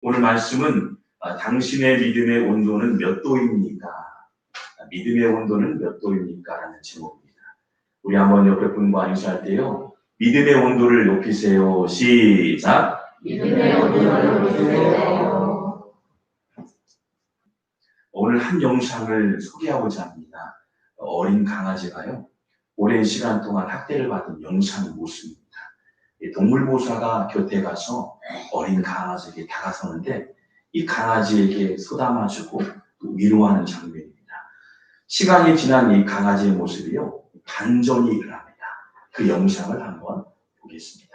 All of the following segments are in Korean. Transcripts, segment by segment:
오늘 말씀은 당신의 믿음의 온도는 몇 도입니까? 믿음의 온도는 몇 도입니까? 라는 제목입니다. 우리 한번 옆에 분과 인사할 때요. 믿음의 온도를 높이세요. 시작! 믿음의 온도를 높이세요. 오늘 한 영상을 소개하고자 합니다. 어린 강아지가요. 오랜 시간 동안 학대를 받은 영상 모습입니다. 동물보호사가 곁에 가서 어린 강아지에게 다가서는데 이 강아지에게 소담아주고 위로하는 장면입니다. 시간이 지난 이 강아지의 모습이요. 반전이 일어납니다. 그 영상을 한번 보겠습니다.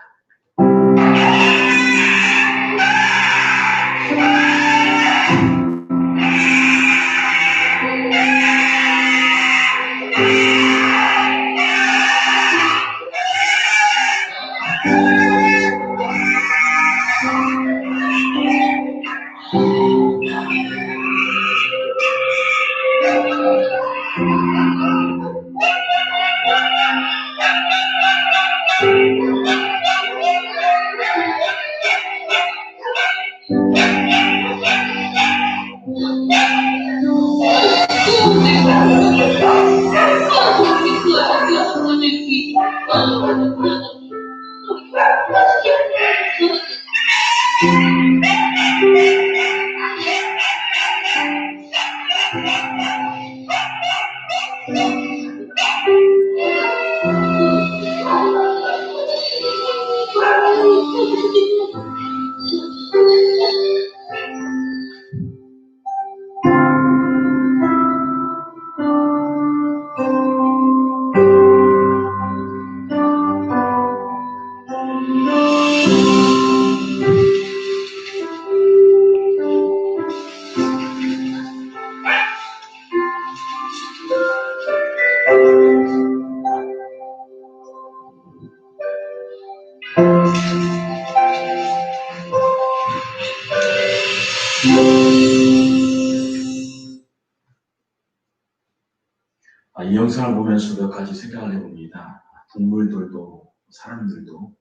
이 영상을 보면서 몇 가지 생각을 해봅니다. 동물들도 사람들도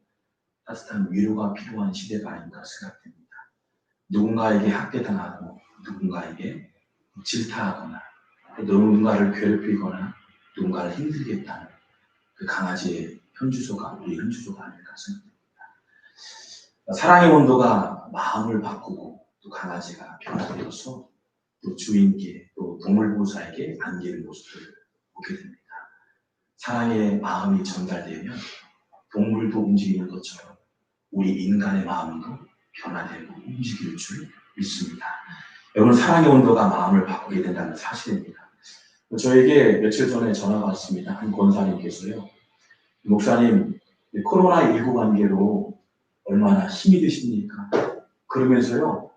따뜻한 위로가 필요한 시대가 아닌가 생각됩니다. 누군가에게 학대당하고 누군가에게 질타하거나 누군가를 괴롭히거나 누군가를 힘들겠다는 그 강아지의 현주소가 우리 현주소가 아닐까 생각됩니다. 사랑의 온도가 마음을 바꾸고 또 강아지가 변화되어서 또 주인께 또 동물보호사에게 안기는 모습을 보게 됩니다. 사랑의 마음이 전달되면 동물도 움직이는 것처럼 우리 인간의 마음도 변화되고 움직일 줄 믿습니다. 여러분, 사랑의 온도가 마음을 바꾸게 된다는 사실입니다. 저에게 며칠 전에 전화가 왔습니다. 한 권사님께서요. 목사님, 코로나19 관계로 얼마나 힘이 드십니까? 그러면서요.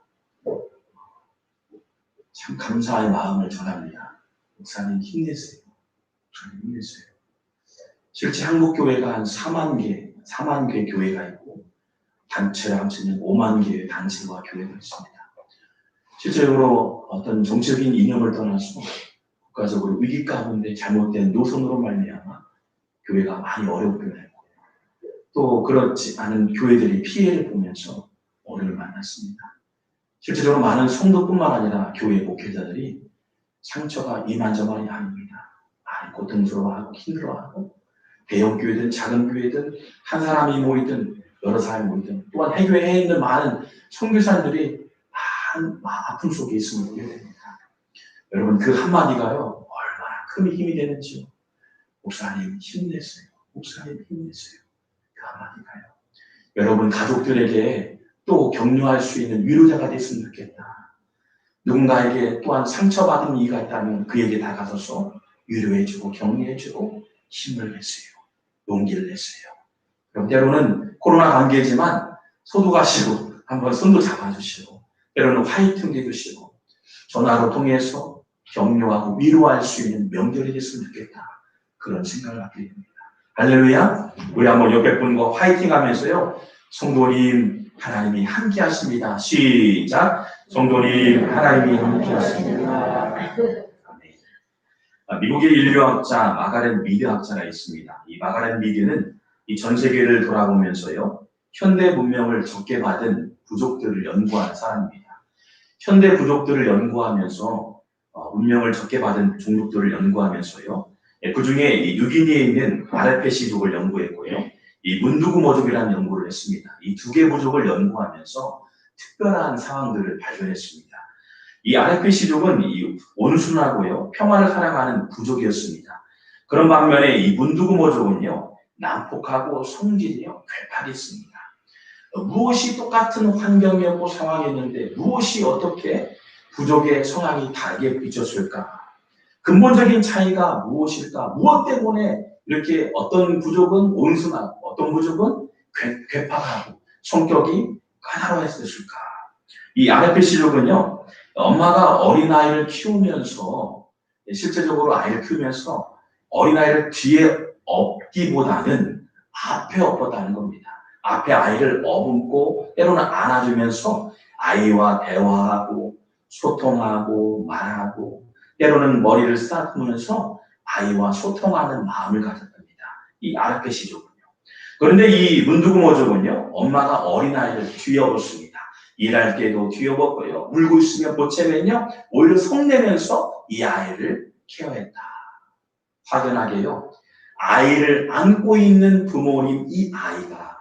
참 감사의 마음을 전합니다. 목사님 힘내세요. 목사님 힘내세요. 실제 한국교회가 한 4만 개 교회가 있고 단체를 합치면 5만 개의 단체와 교회가 있습니다. 실제로 어떤 정치적인 이념을 떠나서 국가적으로 위기 가운데 잘못된 노선으로 말미암아 교회가 많이 어렵게 되고 또 그렇지 않은 교회들이 피해를 보면서 어려움을 만났습니다. 실제적으로 많은 성도뿐만 아니라 교회 목회자들이 상처가 이만저만이 아닙니다. 많이 고통스러워하고 힘들어하고 대형 교회든 작은 교회든 한 사람이 모이든 여러 사람이 모이든 또한 해교회에 있는 많은 선교사님들이 많은 아픔 속에 있음을 보게 됩니다. 여러분, 그 한마디가요 얼마나 큰 힘이 되는지요. 목사님 힘내세요. 목사님 힘내세요. 그 한마디가요. 여러분 가족들에게 또 격려할 수 있는 위로자가 됐으면 좋겠다. 누군가에게 또한 상처받은 이가 있다면 그에게 다가서서 위로해주고 격려해주고 힘을 내세요. 용기를 내세요. 그럼 때로는 코로나 관계지만 소독하시고 한번 손도 잡아주시고 때로는 화이팅 해주시고 전화로 통해서 격려하고 위로할 수 있는 명절이 됐으면 좋겠다. 그런 생각을 하게 됩니다. 할렐루야. 우리 한번 옆에 분과 화이팅 하면서요. 성도님 하나님이 함께 하십니다. 시작. 성도님 하나님이 함께 하십니다. 미국의 인류학자 마가렛 미드 학자가 있습니다. 이 마가렛 미드는 이 전 세계를 돌아보면서요. 현대 문명을 적게 받은 부족들을 연구한 사람입니다. 현대 부족들을 연구하면서 운명을 적게 받은 종족들을 연구하면서요. 그 중에 이 뉴기니에 있는 아르페시족을 연구했고요. 이 문두구모족이라는 연구를 했습니다. 이 두 개 부족을 연구하면서 특별한 상황들을 발견했습니다. 이 아르페시족은 이 온순하고요. 평화를 사랑하는 부족이었습니다. 그런 반면에 이 문두구모족은요. 난폭하고 성질이요. 괴팍했습니다. 무엇이 똑같은 환경이었고 상황이었는데 무엇이 어떻게 부족의 성향이 다르게 비쳤을까? 근본적인 차이가 무엇일까? 무엇 때문에 이렇게 어떤 부족은 온순하고 어떤 부족은 괴팍하고 성격이 까다로웠을까? 이 아르페시족은요. 엄마가 어린아이를 키우면서 실제적으로 아이를 키우면서 어린아이를 뒤에 업기보다는 앞에 업었다는 겁니다. 앞에 아이를 어음고 때로는 안아주면서 아이와 대화하고 소통하고 말하고 때로는 머리를 쓰다듬으면서 아이와 소통하는 마음을 가졌답니다. 이 아르페시족은요. 그런데 이 문두구모족은요. 엄마가 어린아이를 뒤에 업었습니다. 일할 때도 뒤에 업었고요. 울고 있으면 보채면요. 오히려 성내면서 이 아이를 케어했다. 확연하게요. 아이를 안고 있는 부모님 이 아이가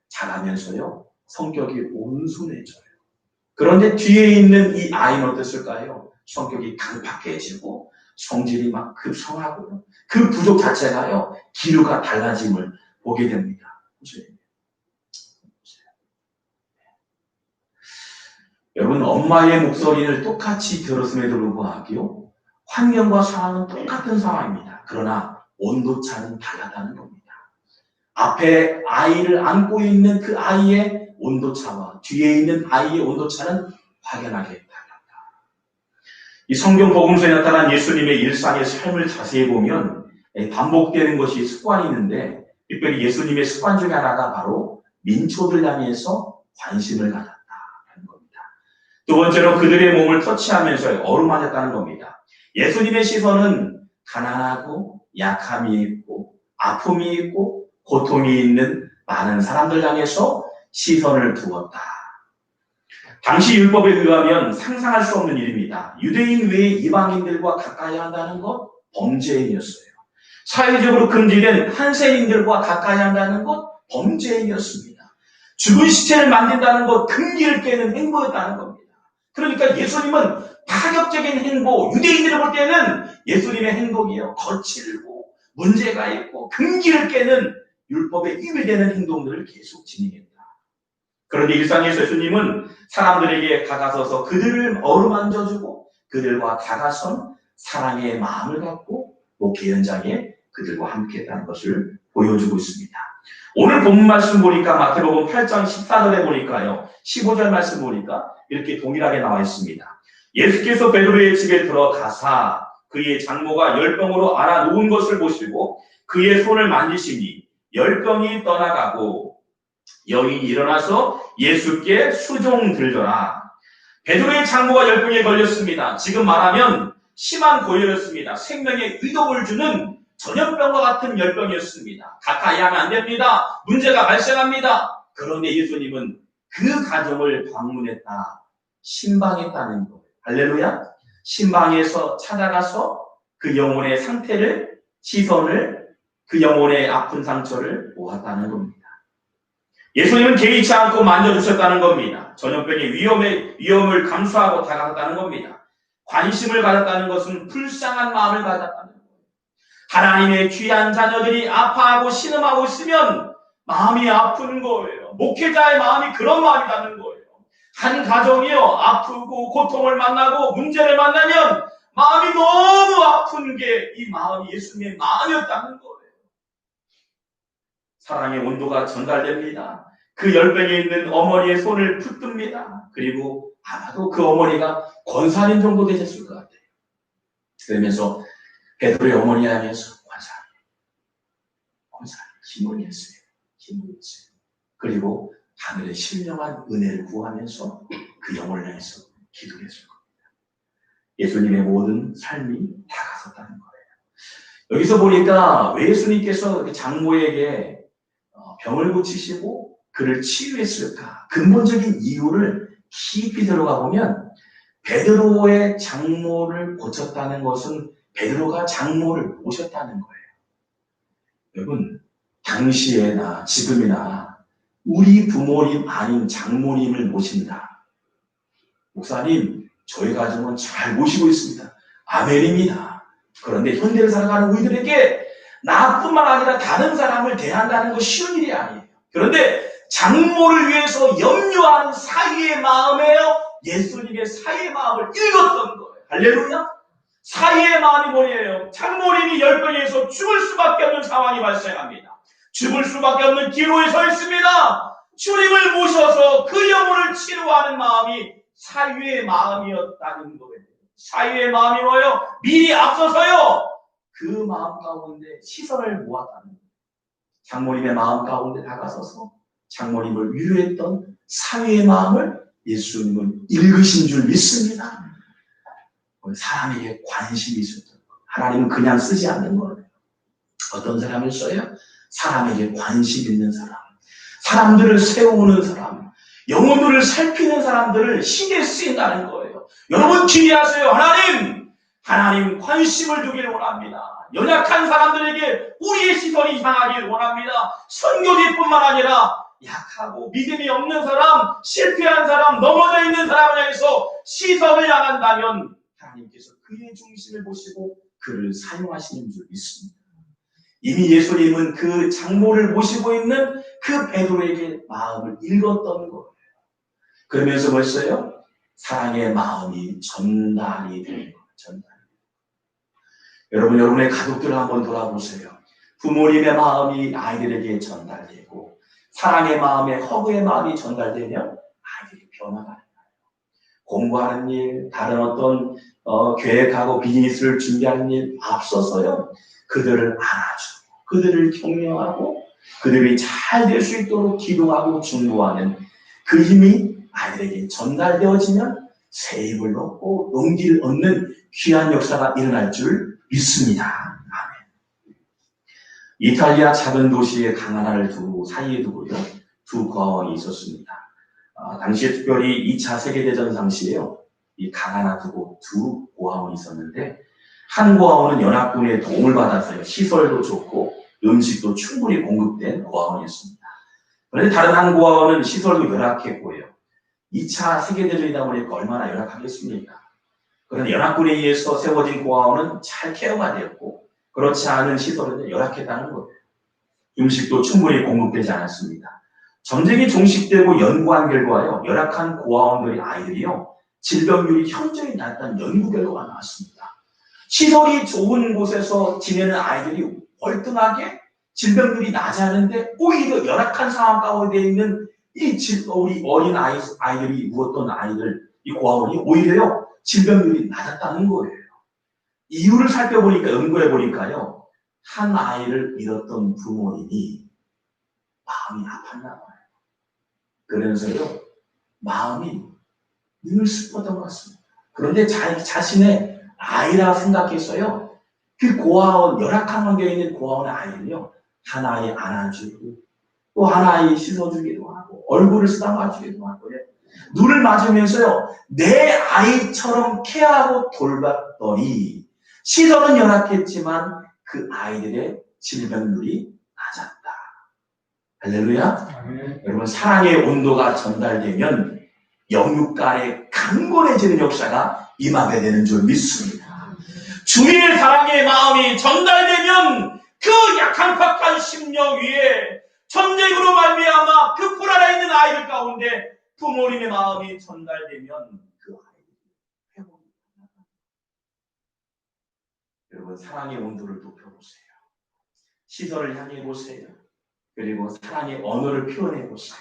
자라면서요. 성격이 온순해져요. 그런데 뒤에 있는 이 아이는 어땠을까요? 성격이 강팍해지고 성질이 막 급성하고요. 그 부족 자체가요. 기류가 달라짐을 보게 됩니다. 여러분 엄마의 목소리를 똑같이 들었음에도 불구하고 환경과 상황은 똑같은 상황입니다. 그러나 온도차는 달랐다는 겁니다. 앞에 아이를 안고 있는 그 아이의 온도차와 뒤에 있는 아이의 온도차는 확연하게 달랐다. 이 성경 복음서에 나타난 예수님의 일상의 삶을 자세히 보면 반복되는 것이 습관이 있는데 특별히 예수님의 습관 중에 하나가 바로 민초들 향해서 관심을 가졌다는 겁니다. 두 번째로 그들의 몸을 터치하면서 어루만졌다는 겁니다. 예수님의 시선은 가난하고 약함이 있고 아픔이 있고 고통이 있는 많은 사람들 향해서 시선을 두었다. 당시 율법에 의하면 상상할 수 없는 일입니다. 유대인 외에 이방인들과 가까이 한다는 것 범죄행위였어요. 사회적으로 금지된 한세인들과 가까이 한다는 것 범죄행위였습니다. 죽은 시체를 만든다는 것 금기를 깨는 행보였다는 겁니다. 그러니까 예수님은 파격적인 행보, 유대인들이 볼 때는 예수님의 행동이요 거칠고 문제가 있고 금기를 깨는 율법에 위배되는 행동들을 계속 진행했다. 그런데 일상에서 예수님은 사람들에게 다가서서 그들을 어루만져주고 그들과 다가선 사랑의 마음을 갖고 목회 현장에 그들과 함께했다는 것을 보여주고 있습니다. 오늘 본문 말씀 보니까 마태복음 8장 14절에 보니까요. 15절 말씀 보니까 이렇게 동일하게 나와 있습니다. 예수께서 베드로의 집에 들어가사 그의 장모가 열병으로 앓아 누운 것을 보시고 그의 손을 만지시니 열병이 떠나가고 여인이 일어나서 예수께 수종 들더라. 베드로의 장모가 열병에 걸렸습니다. 지금 말하면 심한 고열이었습니다. 생명에 위독을 주는 전염병과 같은 열병이었습니다. 가까이 하면 안 됩니다. 문제가 발생합니다. 그런데 예수님은 그 가정을 방문했다. 신방했다는 거예요. 할렐루야. 신방에서 찾아가서 그 영혼의 상태를 시선을 그 영혼의 아픈 상처를 보았다는 겁니다. 예수님은 개의치 않고 만져주셨다는 겁니다. 전염병의 위험을 감수하고 다가갔다는 겁니다. 관심을 가졌다는 것은 불쌍한 마음을 가졌다는 거예요. 하나님의 귀한 자녀들이 아파하고 신음하고 있으면 마음이 아픈 거예요. 목회자의 마음이 그런 마음이라는 거예요. 한 가정이요 아프고 고통을 만나고 문제를 만나면 마음이 너무 아픈 게 이 마음이 예수님의 마음이었다는 거예요. 사랑의 온도가 전달됩니다. 그 열병에 있는 어머니의 손을 붙듭니다. 그리고 아마도 그 어머니가 권사님 정도 되셨을 것 같아요. 그러면서 베드로의 어머니 향해서 권사님 힘을 냈어요. 그리고 하늘의 신령한 은혜를 구하면서 그 영혼을 향해서 기도했을 겁니다. 예수님의 모든 삶이 다가섰다는 거예요. 여기서 보니까 왜 예수님께서 장모에게 병을 고치시고 그를 치유했을까? 근본적인 이유를 깊이 들어가 보면 베드로의 장모를 고쳤다는 것은 베드로가 장모를 모셨다는 거예요. 여러분, 당시에나 지금이나 우리 부모님 아닌 장모님을 모신다. 목사님, 저희 가정은 잘 모시고 있습니다. 아멘입니다. 그런데 현대를 살아가는 우리들에게 나뿐만 아니라 다른 사람을 대한다는 건 쉬운 일이 아니에요. 그런데 장모를 위해서 염려하는 사위의 마음에요. 예수님의 사위의 마음을 읽었던 거예요. 할렐루야. 사위의 마음이 뭐예요? 장모님이 열병에서 죽을 수밖에 없는 상황이 발생합니다. 죽을 수밖에 없는 기로에 서 있습니다. 주님을 모셔서 그 영혼을 치료하는 마음이 사위의 마음이었다는 거예요. 사위의 마음이 뭐예요? 미리 앞서서요. 그 마음 가운데 시선을 모았다는 거예요. 장모님의 마음 가운데 다가서서 장모님을 위로했던 사위의 마음을 예수님은 읽으신 줄 믿습니다. 사람에게 관심이 있었던 거예요. 하나님은 그냥 쓰지 않는 거예요. 어떤 사람을 써요? 사람에게 관심 있는 사람, 사람들을 세우는 사람, 영혼들을 살피는 사람들을 신경 쓰인다는 거예요. 여러분 기대하세요. 하나님 관심을 두기를 원합니다. 연약한 사람들에게 우리의 시선이 향하기를 원합니다. 선교지뿐만 아니라 약하고 믿음이 없는 사람, 실패한 사람, 넘어져 있는 사람을 향해서 시선을 향한다면 하나님께서 그의 중심을 보시고 그를 사용하시는 줄 믿습니다. 이미 예수님은 그 장모를 모시고 있는 그 베드로에게 마음을 읽었던 거예요. 그러면서 벌써요, 사랑의 마음이 전달이 되는 거예요. 여러분, 여러분의 가족들을 한번 돌아보세요. 부모님의 마음이 아이들에게 전달되고 사랑의 마음에 허구의 마음이 전달되면 아이들이 변화가 돼요. 공부하는 일, 다른 어떤 계획하고 비즈니스를 준비하는 일 앞서서요, 그들을 안아주고 그들을 격려하고 그들이 잘 될 수 있도록 기도하고 중보하는 그 힘이 아이들에게 전달되어지면 새 힘을 얻고 용기를 얻는 귀한 역사가 일어날 줄 믿습니다. 아멘. 이탈리아 작은 도시의 강 하나를 사이에 두고요, 두 고아원이 있었습니다. 당시에 특별히 2차 세계대전 당시에요, 이 강 하나 두고 두 고아원이 있었는데, 한 고아원은 연합군의 도움을 받아서요, 시설도 좋고 음식도 충분히 공급된 고아원이었습니다. 그런데 다른 한 고아원은 시설도 열악했고요. 2차 세계대전이다 보니까 얼마나 열악하겠습니까? 그런데 연합군에 의해서 세워진 고아원은 잘 케어가 되었고, 그렇지 않은 시설은 열악했다는 거예요. 음식도 충분히 공급되지 않았습니다. 전쟁이 종식되고 연구한 결과요, 열악한 고아원들의 아이들이요, 질병률이 현저히 낮다는 연구 결과가 나왔습니다. 시설이 좋은 곳에서 지내는 아이들이 월등하게 질병률이 낮지 않은데, 오히려 열악한 상황 가운데 있는 우리 어린 아이들이 누웠던 아이들, 이 고아원이 오히려요, 질병률이 낮았다는 거예요. 이유를 살펴보니까, 연구해 보니까요, 한 아이를 잃었던 부모님이 마음이 아팠나 봐요. 그러면서요, 마음이 늘 슬펐던 것 같습니다. 그런데 자신의 아이라 생각해서요, 그 고아원, 열악한 환경에 있는 고아원의 아이를요, 한 아이 안아주고 또 한 아이 씻어주기도 하고 얼굴을 쓰다마주기도 하고요, 눈을 맞으면서요, 내 아이처럼 케어하고 돌봤더니 시설은 열악했지만 그 아이들의 질병률이 낮았다. 할렐루야. 여러분, 사랑의 온도가 전달되면 영육 간에 강건해지는 역사가 임하게 되는 줄 믿습니다. 주님의 사랑의 마음이 전달되면 그 약한 팍한 심령 위에 전쟁으로 말미암아 그 불안해 있는 아이들 가운데 부모님의 마음이 전달되면 그 아이들이 회복이 됩니다. 여러분, 사랑의 온도를 높여보세요. 시설을 향해 보세요. 그리고 사랑의 언어를 표현해 보세요.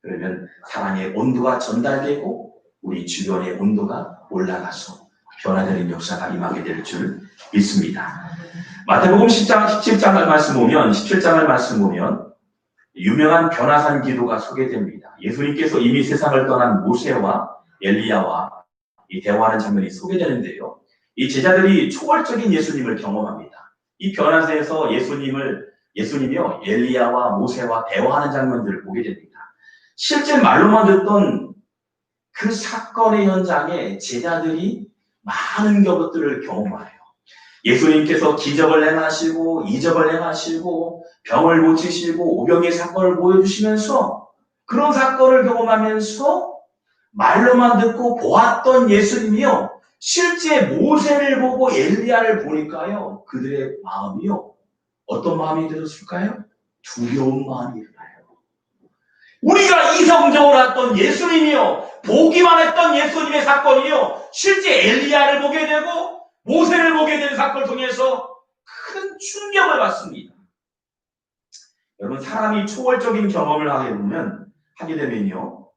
그러면 사랑의 온도가 전달되고 우리 주변의 온도가 올라가서 변화되는 역사가 임하게 될 줄 믿습니다. 마태복음 10장 17장을 말씀 보면, 17장을 말씀 보면 유명한 변화산 기도가 소개됩니다. 예수님께서 이미 세상을 떠난 모세와 엘리야와 이 대화하는 장면이 소개되는데요, 이 제자들이 초월적인 예수님을 경험합니다. 이 변화산에서 예수님이요, 엘리야와 모세와 대화하는 장면들을 보게 됩니다. 실제 말로만 듣던 그 사건의 현장에 제자들이 많은 것들을 경험해요. 예수님께서 기적을 행하시고 이적을 행하시고 병을 고치시고 오병의 사건을 보여주시면서 그런 사건을 경험하면서 말로만 듣고 보았던 예수님이요. 실제 모세를 보고 엘리야를 보니까요. 그들의 마음이요. 어떤 마음이 들었을까요? 두려운 마음이 들어요. 우리가 이성적으로 했던 예수님이요. 보기만 했던 예수님의 사건이요. 실제 엘리야를 보게 되고 모세를 보게 되는 사건을 통해서 큰 충격을 받습니다. 여러분 사람이 초월적인 경험을 하게 되면요.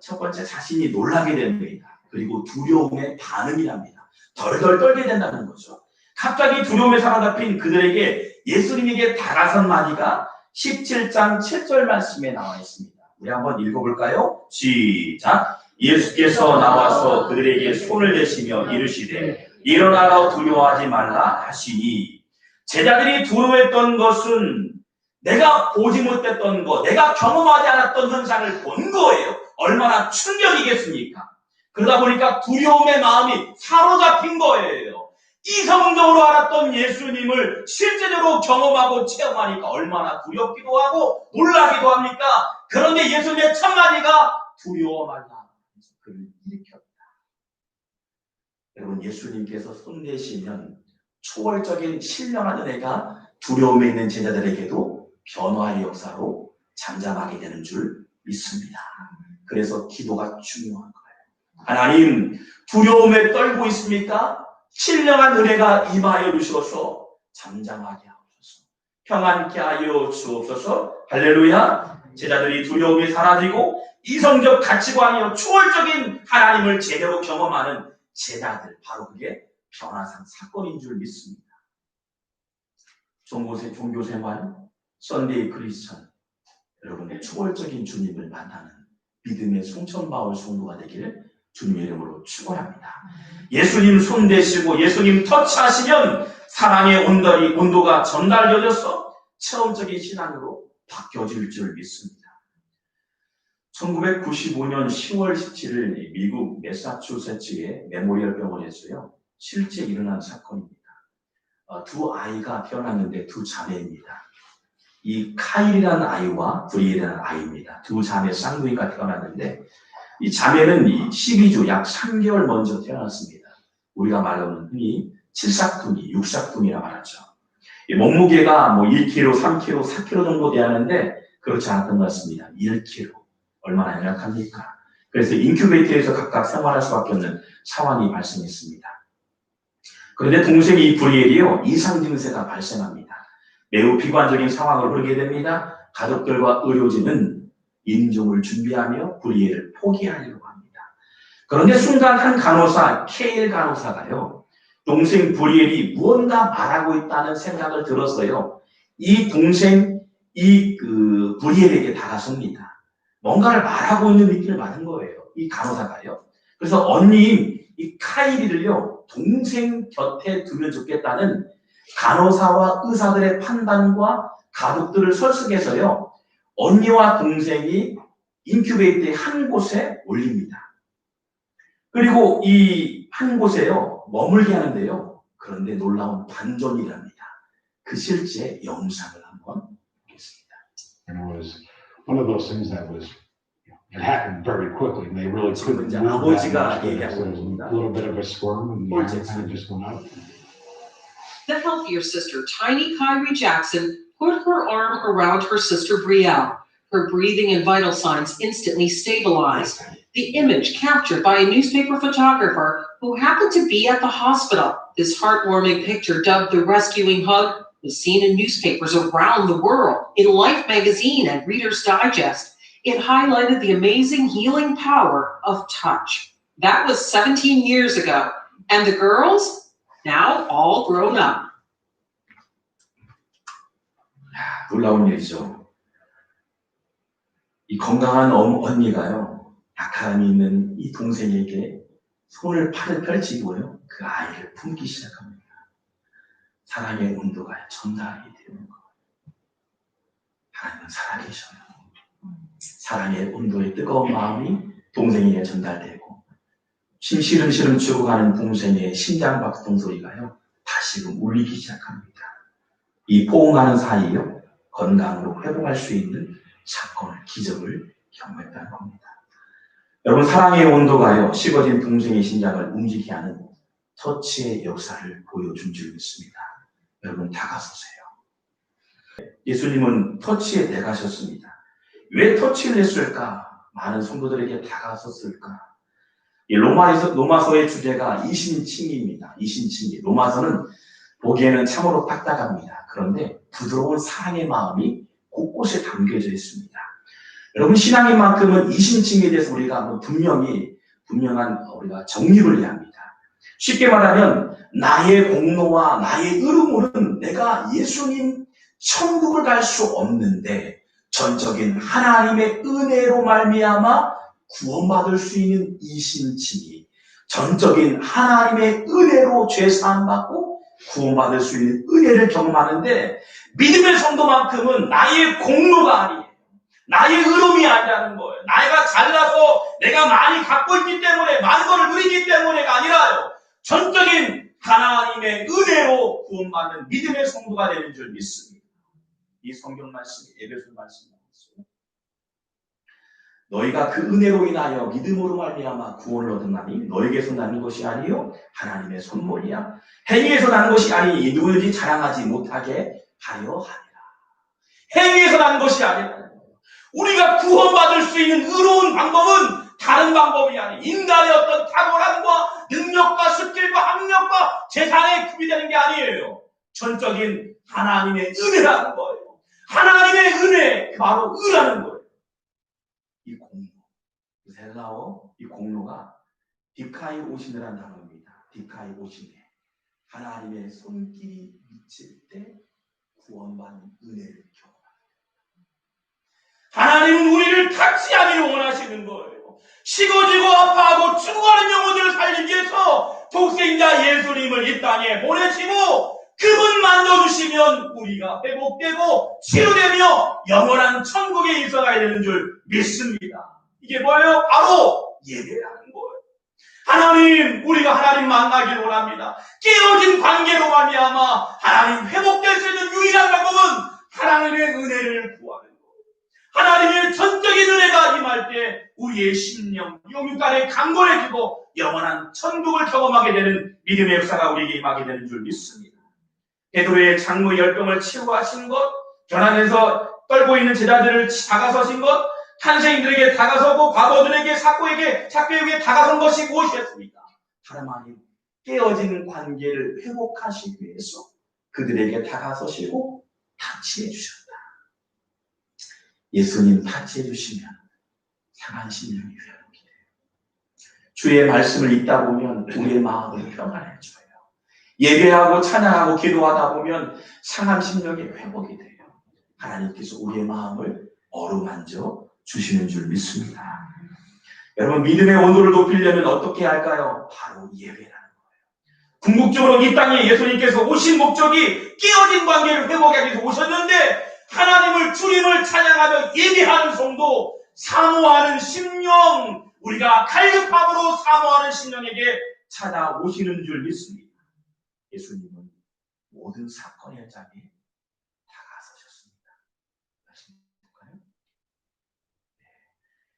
첫 번째 자신이 놀라게 됩니다. 그리고 두려움의 반응이 납니다. 덜덜 떨게 된다는 거죠. 갑자기 두려움에 사로잡힌 그들에게 예수님에게 다가선 마디가 17장 7절 말씀에 나와 있습니다. 우리 한번 읽어볼까요? 시작! 예수께서 나와서 그들에게 손을 대시며 이르시되 일어나라 두려워하지 말라 하시니 제자들이 두려워했던 것은 내가 보지 못했던 것, 내가 경험하지 않았던 현상을 본 거예요. 얼마나 충격이겠습니까? 그러다 보니까 두려움의 마음이 사로잡힌 거예요. 이성적으로 알았던 예수님을 실제적으로 경험하고 체험하니까 얼마나 두렵기도 하고 놀라기도 합니까? 그런데 예수님의 첫 마디가 두려워 말라. 그를 일으켰다. 여러분 예수님께서 손대시면 초월적인 신령한 은혜가 두려움에 있는 제자들에게도 변화의 역사로 잠잠하게 되는 줄 믿습니다. 그래서 기도가 중요한 거예요. 하나님 두려움에 떨고 있습니까? 신령한 은혜가 임하여 주셔서 잠잠하게 하옵소서. 평안케 하여 주옵소서. 할렐루야. 제자들이 두려움이 사라지고 이성적 가치관이요 초월적인 하나님을 제대로 경험하는 제자들, 바로 그게 변화산 사건인 줄 믿습니다. 종교생활, 썬데이 크리스천, 여러분의 초월적인 주님을 만나는 믿음의 송천바울 성도가 되기를 주님의 이름으로 축원합니다. 예수님 손 대시고 예수님 터치하시면 사랑의 온도가 전달되어져서 체험적인 신앙으로 바뀌어질 줄 믿습니다. 1995년 10월 17일 미국 매사추세츠의 메모리얼 병원에서요. 실제 일어난 사건입니다. 두 아이가 태어났는데 두 자매입니다. 이 카일이라는 아이와 브리엘이라는 아이입니다. 두 자매 쌍둥이가 태어났는데 이 자매는 12주 약 3개월 먼저 태어났습니다. 우리가 말하는 흔히 7삭둥이, 6삭둥이라고 말하죠. 몸무게가 1kg, 3kg, 4kg 정도 되었는데 그렇지 않았던 것 같습니다. 1kg. 얼마나 연약합니까? 그래서 인큐베이터에서 각각 생활할 수밖에 없는 상황이 발생했습니다. 그런데 동생이 브리엘이요. 이상 증세가 발생합니다. 매우 비관적인 상황을 흐르게 됩니다. 가족들과 의료진은 임종을 준비하며 브리엘을 포기하려고 합니다. 그런데 순간 한 간호사, 케일 간호사가요. 동생 브리엘이 무언가 말하고 있다는 생각을 들었어요. 이 동생, 브리엘에게 다가섭니다. 뭔가를 말하고 있는 느낌을 받은 거예요. 이 간호사가요. 그래서 언니인 이 카이리를요. 동생 곁에 두면 좋겠다는 간호사와 의사들의 판단과 가족들을 설득해서요. 언니와 동생이 인큐베이터의 한 곳에 올립니다. 그리고 이 한 곳에요. 머물게 하는데요. 그런데 놀라운 반전이랍니다. 그 실제 영상을 한번 보겠습니다. And it was one of those things that was, it happened very quickly, and they really couldn't 이제 move 아버지가 that much. So 얘기하고 there was 있습니다. a little bit of a squirm, and the arm kind of just went up. The healthier sister, tiny Kyrie Jackson, put her arm around her sister Brielle. Her breathing and vital signs instantly stabilized. The image captured by a newspaper photographer who happened to be at the hospital. This heartwarming picture, dubbed the rescuing hug, was seen in newspapers around the world, in Life magazine and Reader's Digest. It highlighted the amazing healing power of touch. That was 17 years ago. And the girls? Now all grown up. 놀라운 일이죠. 이 건강한 언니가요. 약함이 있는 이 동생에게 손을 펼치고요. 그 아이를 품기 시작합니다. 사랑의 온도가 전달이 되는 거예요. 하나님은 살아계셔요. 사랑의 온도의 뜨거운 마음이 동생에게 전달되고 시름시름 죽어가는 동생의 심장박동 소리가요 다시금 울리기 시작합니다. 이 포옹하는 사이요 건강으로 회복할 수 있는 사건을 기적을 경험했다는 겁니다. 여러분 사랑의 온도가요 식어진 동생의 심장을 움직이게 하는 터치의 역사를 보여준 줄 믿습니다. 여러분 다가서세요. 예수님은 터치에 대가셨습니다. 왜 터치를 했을까? 많은 성도들에게 다가섰을까? 이 로마서의 주제가 이신칭의입니다. 이신칭의. 로마서는 보기에는 참으로 딱딱합니다. 그런데 부드러운 사랑의 마음이 곳곳에 담겨져 있습니다. 여러분 신앙인 만큼은 이신칭의에 대해서 우리가 분명한 우리가 정립을 해야 합니다. 쉽게 말하면 나의 공로와 나의 의로는 내가 예수님 천국을 갈 수 없는데 전적인 하나님의 은혜로 말미암아 구원받을 수 있는 이신칭의, 전적인 하나님의 은혜로 죄사함받고 구원받을 수 있는 은혜를 경험하는데 믿음의 성도만큼은 나의 공로가 아니에요. 나의 의로움이 아니라는 거예요. 내가 잘나서 내가 많이 갖고 있기 때문에 많은 걸 누리기 때문에가 아니라요. 전적인 하나님의 은혜로 구원받는 믿음의 성도가 되는 줄 믿습니다. 이 성경 말씀이 에베소 말씀입니다. 너희가 그 은혜로 인하여 믿음으로 말미암아 구원을 얻었나니 너에게서 나는 것이 아니요 하나님의 선물이야. 행위에서 나는 것이 아니니 누구든지 자랑하지 못하게 하려 하니라. 행위에서 나는 것이 아니라 우리가 구원받을 수 있는 의로운 방법은 다른 방법이 아니에요. 인간의 어떤 탁월함과 능력과 스킬과 학력과 재산에 급이 되는 게 아니에요. 전적인 하나님의 은혜라는 거예요. 하나님의 은혜, 바로 의라는 거예요. 이 공로, 헬라어 이 공로가 디카이 오시느라는 단어입니다. 디카이 오시네. 하나님의 손길이 미칠 때 구원받는 은혜를 경험합니다. 하나님은 우리를 타치하기를 원하시는 거예요. 식어지고 아파하고 죽어가는 영혼들을 살리기 위해서 독생자 예수님을 이 땅에 보내시고 그분 만져주시면 우리가 회복되고 치유되며 영원한 천국에 있어가야 되는 줄 믿습니다. 이게 뭐예요? 바로 예배라는 거예요. 하나님, 우리가 하나님 만나길 원합니다. 깨어진 관계로 말미암아 하나님 회복될 수 있는 유일한 방법은 하나님의 은혜를 구하는 거예요. 하나님의 전적인 은혜가 임할 때 우리의 심령, 영육간에 강건해지고 영원한 천국을 경험하게 되는 믿음의 역사가 우리에게 임하게 되는 줄 믿습니다. 베드로의 장모 열병을 치유하신 것, 견안에서 떨고 있는 제자들을 다가서신 것, 탄생인들에게 다가서고 과거들에게 사고에게 다가선 것이 무엇이었습니까? 하나님 깨어진 관계를 회복하시기 위해서 그들에게 다가서시고 타치해 주셨다. 예수님 타치해 주시면 상한 심령이 회복이 돼요. 주의 말씀을 읽다 보면 우리의 마음을 평안해줘요. 예배하고 찬양하고 기도하다 보면 상한 심령이 회복이 돼요. 하나님께서 우리의 마음을 어루만져 주시는 줄 믿습니다. 여러분 믿음의 온도를 높이려면 어떻게 할까요? 바로 예배라는 거예요. 궁극적으로 이 땅에 예수님께서 오신 목적이 깨어진 관계를 회복하기 위해서 오셨는데 하나님을 주님을 찬양하며 예배하는 성도, 사모하는 심령, 우리가 갈급함으로 사모하는 심령에게 찾아오시는 줄 믿습니다. 예수님은 모든 사건의 현장에 다가서셨습니다. 다시 볼까요?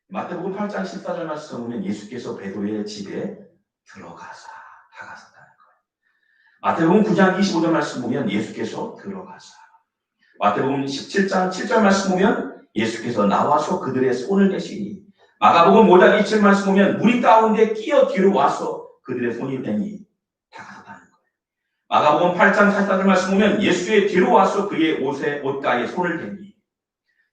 마태복음 8장 14절 말씀 보면 예수께서 베드로의 집에 들어가사 다가섰다는 거예요. 마태복음 9장 25절 말씀 보면 예수께서 들어가사. 마태복음 17장 7절 말씀 보면 예수께서 나와서 그들의 손을 대시니. 마가복음 5장 27절 말씀 보면 무리 가운데 끼어 뒤로 와서 그들의 손이 대니 다가섰다는 거예요. 마가복음 8장 44절 말씀 보면 예수의 뒤로 와서 그의 옷가에 손을 대니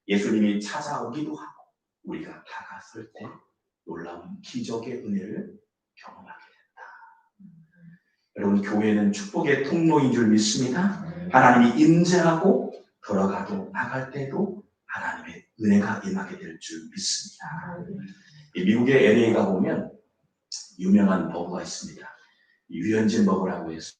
예수님이 찾아오기도 하고 우리가 다가설 때 놀라운 기적의 은혜를 경험하게 된다. 여러분 교회는 축복의 통로인 줄 믿습니다. 하나님이 임재하고 돌아가도 나갈 때도 하나님의 은혜가 임하게 될 줄 믿습니다. 미국의 LA가 보면 유명한 버거가 있습니다. 유현진 버거라고 해서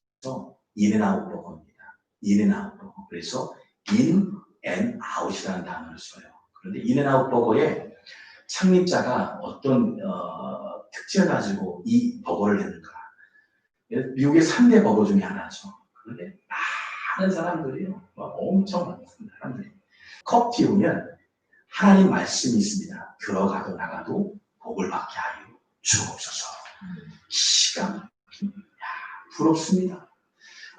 인앤아웃 버거입니다. 인앤아웃 버거. 그래서 인 앤 아웃이라는 단어를 써요. 그런데 인앤아웃 버거의 창립자가 어떤 특징을 가지고 이 버거를 냈는가? 미국의 3대 버거 중에 하나죠. 그런데 많은 사람들이요, 엄청 많은 사람들이 컵 띄우면 하나님 말씀이 있습니다. 들어가도 나가도 복을 받게 하여 주옵소서. 기가 막힙니다. 부럽습니다.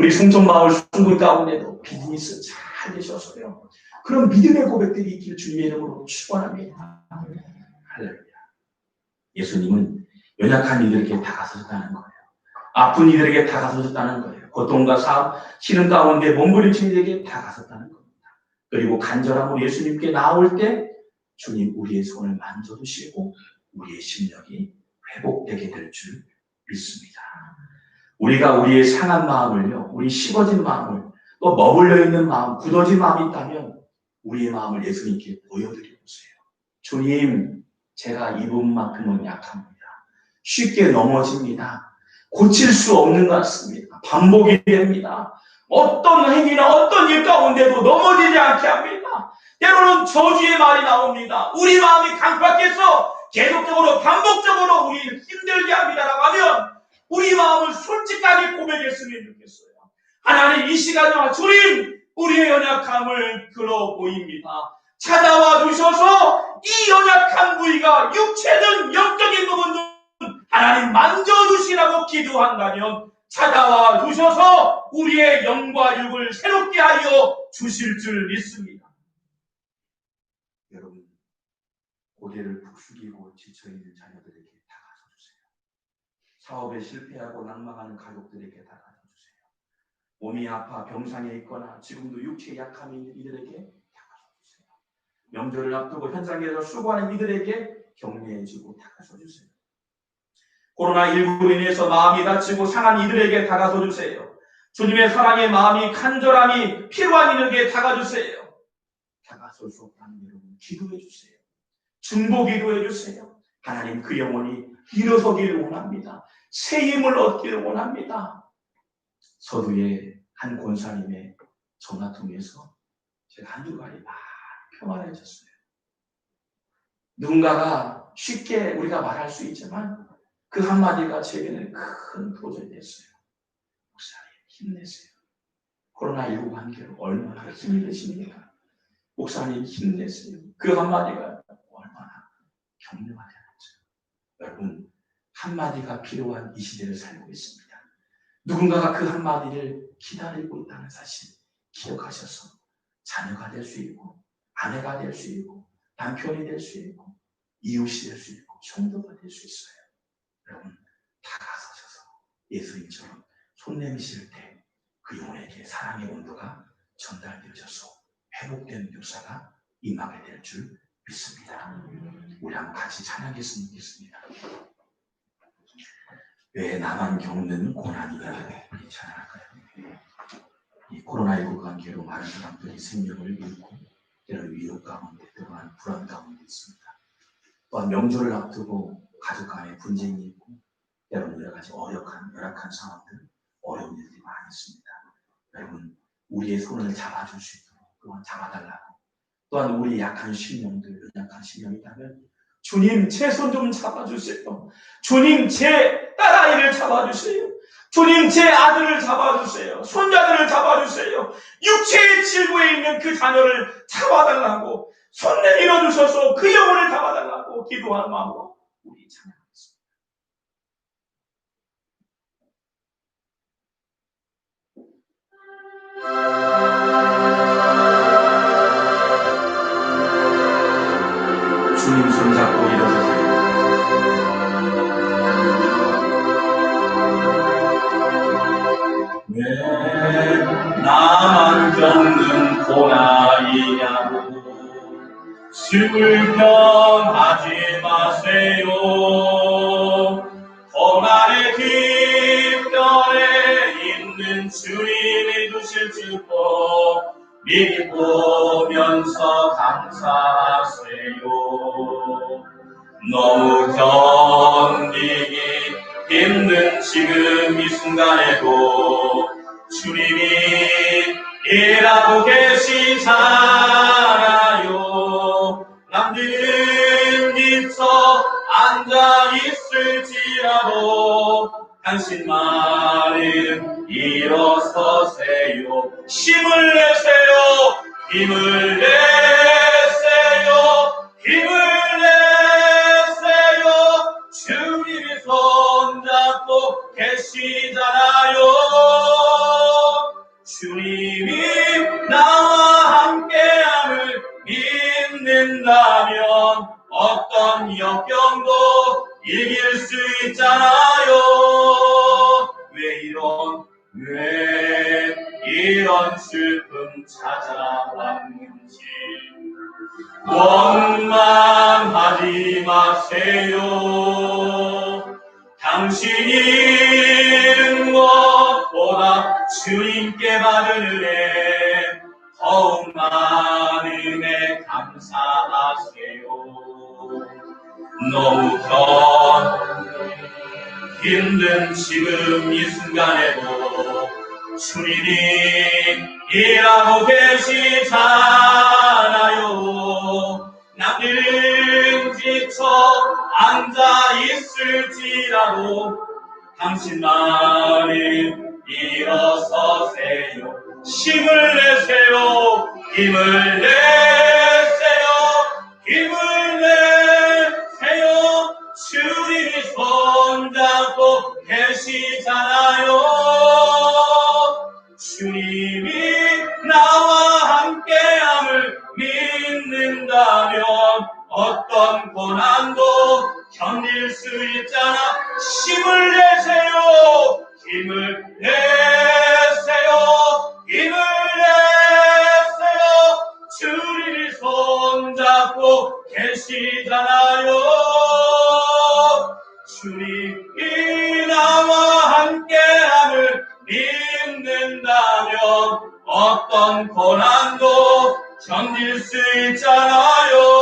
우리 송정마을 순군 가운데도 비즈니스 잘 되셔서요, 그런 믿음의 고백들이 있기를 주님의 이름으로 축원합니다. 할렐루야. 예수님은 연약한 이들에게 다가서셨다는 거예요. 아픈 이들에게 다가서셨다는 거예요. 고통과 시름 가운데 몸부림친 이들에게 다가섰다는 겁니다. 그리고 간절함으로 예수님께 나올 때 주님 우리의 손을 만져주시고 우리의 심령이 회복되게 될 줄 믿습니다. 우리가 우리의 상한 마음을요, 우리 식어진 마음을, 또 머물러 있는 마음, 굳어진 마음이 있다면 우리의 마음을 예수님께 보여드려 보세요. 주님, 제가 이 부분만큼은 약합니다. 쉽게 넘어집니다. 고칠 수 없는 것 같습니다. 반복이 됩니다. 어떤 행위나 어떤 일 가운데도 넘어지지 않게 합니다. 때로는 저주의 말이 나옵니다. 우리 마음이 강팍해서 계속적으로 반복적으로 우리를 힘들게 합니다라고 하면 우리 마음을 솔직하게 고백했으면 좋겠어요. 하나님, 이 시간에 주님, 우리의 연약함을 들어보입니다. 찾아와 주셔서 이 연약한 부위가 육체든 영적인 부분든 하나님 만져주시라고 기도한다면 찾아와 주셔서 우리의 영과 육을 새롭게 하여 주실 줄 믿습니다. 여러분, 고개를 푹 숙이고 지쳐있는 자녀들에게 다가서 주세요. 사업에 실패하고 낭망하는 가족들에게 다가서 주세요. 몸이 아파 병상에 있거나 지금도 육체에 약함이 있는 이들에게 다가서 주세요. 명절을 앞두고 현장에서 수고하는 이들에게 격려해주고 다가서 주세요. 코로나19로 인해서 마음이 다치고 상한 이들에게 다가서 주세요. 주님의 사랑의 마음이, 간절함이 필요한 이들에게 다가주세요. 다가설 수 없다는 여러분, 기도해 주세요. 중보 기도해 주세요. 하나님, 그 영혼이 일어서기를 원합니다. 새 힘을 얻기를 원합니다. 서두에 한 권사님의 전화 통해서 제가 한 주간이 많이 평안해졌어요. 누군가가 쉽게 우리가 말할 수 있지만 그 한마디가 제게는 큰 도전이 됐어요. 목사님, 힘내세요. 코로나19 관계로 얼마나 힘이 되십니까? 목사님, 힘내세요. 그 한마디가 얼마나 격려가 되는지. 여러분, 한마디가 필요한 이 시대를 살고 있습니다. 누군가가 그 한마디를 기다리고 있다는 사실 기억하셔서 자녀가 될 수 있고, 아내가 될 수 있고, 남편이 될 수 있고, 이웃이 될 수 있고, 형도가 될 수 있어요. 여러분, 다가서셔서 예수님처럼 손 내미실 때 그 영혼에게 사랑의 온도가 전달되어져서 회복되는 역사가 임하게 될 줄 믿습니다. 우리 한번 같이 찬양했으면 좋겠습니다. 왜 나만 겪는 고난이냐, 우리 찬양할까요? 이 코로나19 관계로 많은 사람들이 생명을 잃고 때로는 위협 가운데, 또한 불안 가운데 있습니다. 또한 명절을 앞두고 가족 간에 분쟁이 있고 때로는 여러 가지 열악한 상황들, 어려운 일들이 많이 있습니다. 여러분, 우리의 손을 잡아줄 수 있도록 또한 잡아달라고, 또한 우리 약한 심령들, 연약한 심령이 있다면 주님, 제 손 좀 잡아주세요. 주님, 제 딸아이를 잡아주세요. 주님, 제 아들을 잡아주세요. 손자들을 잡아주세요. 육체의 질구에 있는 그 자녀를 잡아달라고, 손 내밀어 주셔서 그 영혼을 잡아달라고 기도하는 마음으로 우리 찬양하겠습니다. 주님 손잡고 일어서세요. 왜 나만 겪는 고난이냐고 슬퍼하지 마세요. 고난의 뒷편에 있는 주님이 주실 축복 믿으면서 감사하세요. 너무 견디기 힘든 지금 이 순간에도 주님이 일하고 계시잖아요. 당신만은 일어서세요. 힘을 내세요. 힘을 내세요. 힘을 내세요. 주님이 손잡고 계시잖아요. 주님이 나와 함께함을 믿는다면 어떤 역경도 이길 수 있잖아요. 왜 이런 슬픔 찾아왔는지 원망하지 마세요. 당신이 무엇보다 주님께 받은 은혜 더욱 많은 은혜 감사하세요. 너무 힘든 지금 이 순간에도 주님이 일하고 계시잖아요. 남들은 지쳐 앉아 있을지라도 당신만은 일어서세요. 힘을 내세요. 힘을 내세요. 힘을 내세요. 주님이 손잡고 계시잖아요. 주님이 나와 함께함을 믿는다면 어떤 고난도 견딜 수 있잖아. 힘을 내세요. 힘을 내세요. 힘을 내세요. 주님이 손잡고 계시잖아요. 주님이 나와 함께함을 믿는다면 어떤 고난도 견딜 수 있잖아요.